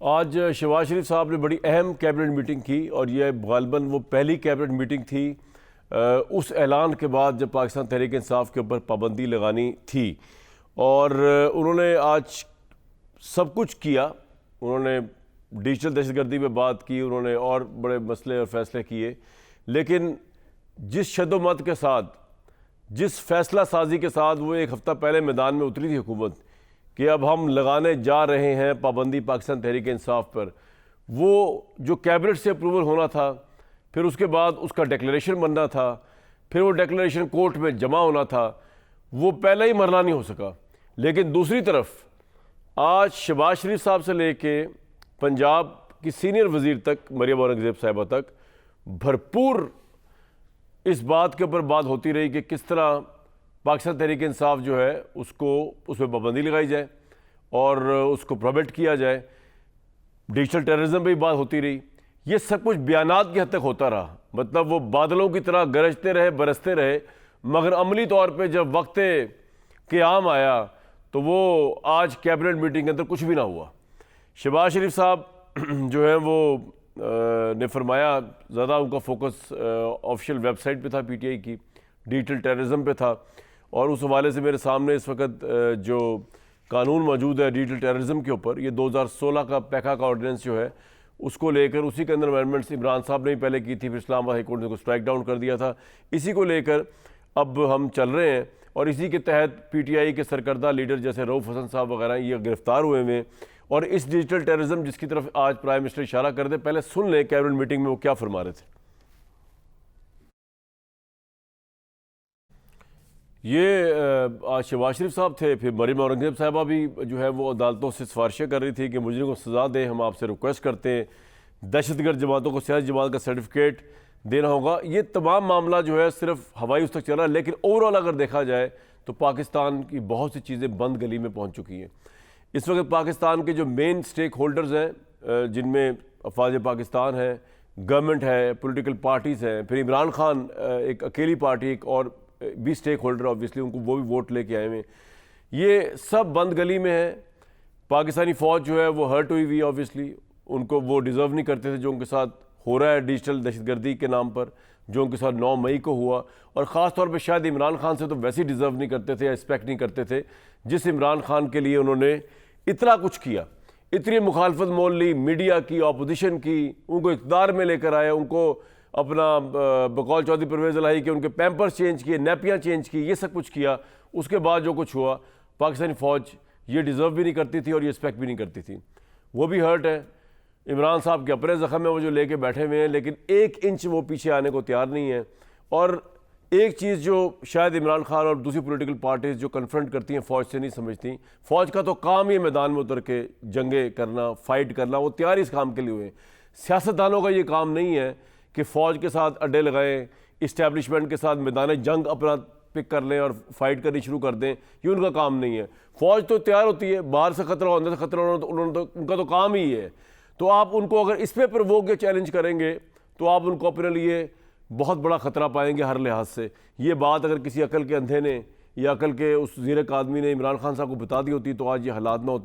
आज शहबाज शरीफ साहब ने बड़ी अहम कैबिनेट मीटिंग की और यह गालिबन वो पहली कैबिनेट मीटिंग थी उस ऐलान के बाद जब पाकिस्तान तहरीक इंसाफ के ऊपर पाबंदी लगानी थी। और उन्होंने आज सब कुछ किया। उन्होंने डिजिटल दहशतगर्दी पे बात की, उन्होंने और बड़े मसले और फैसले किए, लेकिन जिस शद्दोमत के साथ, जिस फैसला साजी के साथ वो एक हफ़्ता पहले मैदान में उतरी थी हुकूमत कि अब हम लगाने जा रहे हैं पाबंदी पाकिस्तान तहरीक इंसाफ पर, वो जो कैबिनेट से अप्रूवल होना था, फिर उसके बाद उसका डिक्लेरेशन बनना था, फिर वो डिक्लेरेशन कोर्ट में जमा होना था, वो पहले ही मरना नहीं हो सका। लेकिन दूसरी तरफ आज शहबाज शरीफ साहब से लेके पंजाब की सीनियर वज़ीर तक, मरियम औरंगज़ेब साहिबा तक, भरपूर इस बात के ऊपर बात होती रही कि किस तरह पाकिस्तान तहरीक इंसाफ जो है उसको उस पर पाबंदी लगाई जाए और उसको प्रोहिबिट किया जाए। डिजिटल टेररिज्म पर भी बात होती रही। ये सब कुछ बयानात की हद तक होता रहा, मतलब वो बादलों की तरह गरजते रहे, बरसते रहे, मगर अमली तौर पे जब वक्त क़याम आया तो वो आज कैबिनेट मीटिंग के अंदर कुछ भी ना हुआ। शहबाज शरीफ साहब जो है वो ने फरमाया, ज़्यादा उनका फोकस ऑफिशियल वेबसाइट पे था पीटीआई की, डिजिटल टेररिज्म पे था। और उस हवाले से मेरे सामने इस वक्त जो कानून मौजूद है डिजिटल टेररिज्म के ऊपर, ये 2016 का पैका का ऑर्डिनेंस जो है उसको लेकर, उसी के अंदर अमेंडमेंट्स इमरान साहब ने भी पहले की थी, फिर इस्लामाबाद हाई कोर्ट ने उसको स्ट्राइक डाउन कर दिया था। इसी को लेकर अब हम चल रहे हैं और इसी के तहत पीटीआई के सरकर्दा लीडर जैसे रऊफ हसन साहब वगैरह ये गिरफ्तार हुए हैं। और इस डिजिटल टेररिज्म जिसकी तरफ आज प्राइम मिनिस्टर इशारा कर दे, पहले सुन लें कैबिनेट मीटिंग में वो क्या फरमा रहे थे। ये आज शहबाज शरीफ साहब थे, फिर मरियम औरंगज़ेब साहिबा भी जो है वो अदालतों से सिफारिशें कर रही थी कि मुजरिम को सज़ा दें, हम आपसे रिक्वेस्ट करते हैं, दहशतगर्द जमातों को सियासी जमात का सर्टिफिकेट देना होगा। ये तमाम मामला जो है सिर्फ हवाई उस तक चला, लेकिन ओवरऑल अगर देखा जाए तो पाकिस्तान की बहुत सी चीज़ें बंद गली में पहुँच चुकी हैं। इस वक्त पाकिस्तान के जो मेन स्टेक होल्डर्स हैं, जिनमें अफवाज पाकिस्तान है, गवर्नमेंट है, पॉलिटिकल पार्टीज़ हैं, फिर इमरान खान एक अकेली पार्टी, एक और भी स्टेक होल्डर ऑब्वियसली, उनको वो भी वोट लेके आए हुए, ये सब बंद गली में है। पाकिस्तानी फ़ौज जो है वो हर्ट हुई हुई, ऑब्वियसली उनको वो डिज़र्व नहीं करते थे जो उनके साथ हो रहा है डिजिटल दहशतगर्दी के नाम पर, जो उनके साथ 9 मई को हुआ। और ख़ास तौर पे शायद इमरान खान से तो वैसे ही डिज़र्व नहीं करते थे या एक्सपेक्ट नहीं करते थे, जिस इमरान खान के लिए उन्होंने इतना कुछ किया, इतनी मुखालफत मोल ली, मीडिया की, अपोजिशन की, उनको इक़्तिदार में लेकर आए, उनको अपना बकौल चौधरी परवेज़ इलाही के उनके पैम्पर्स चेंज किए, नैपियाँ चेंज की, ये सब कुछ किया। उसके बाद जो कुछ हुआ, पाकिस्तानी फ़ौज ये डिज़र्व भी नहीं करती थी और ये एक्सपेक्ट भी नहीं करती थी। वो भी हर्ट है। इमरान साहब के अपने ज़ख्म है वो जो लेके बैठे हुए हैं, लेकिन 1 इंच वो पीछे आने को तैयार नहीं है। और एक चीज़ जो शायद इमरान खान और दूसरी पॉलिटिकल पार्टीज़ जो कन्फ्रंट करती हैं फ़ौज से नहीं समझती, फ़ौज का तो काम ही मैदान में उतर के जंगें करना, फ़ाइट करना, वो तैयार इस काम के लिए हुए। सियासतदानों का ये काम नहीं है कि फ़ौज के साथ अड्डे लगाएं, इस्टेब्लिशमेंट के साथ मैदान जंग अपना पिक कर लें और फाइट करनी शुरू कर दें, ये उनका काम नहीं है। फ़ौज तो तैयार होती है, बाहर से ख़तरा हो, अंदर से ख़तरा हो, उनका तो काम ही है। तो आप उनको अगर इस पर प्रवोक के चैलेंज करेंगे तो आप उनको अपने लिए बहुत बड़ा ख़तरा पाएंगे हर लिहाज से। ये बात अगर किसी अकल के अंधे ने या अकल के उस ज़ीरक आदमी ने इमरान खान साहब को बता दी होती तो आज ये हालात ना होते।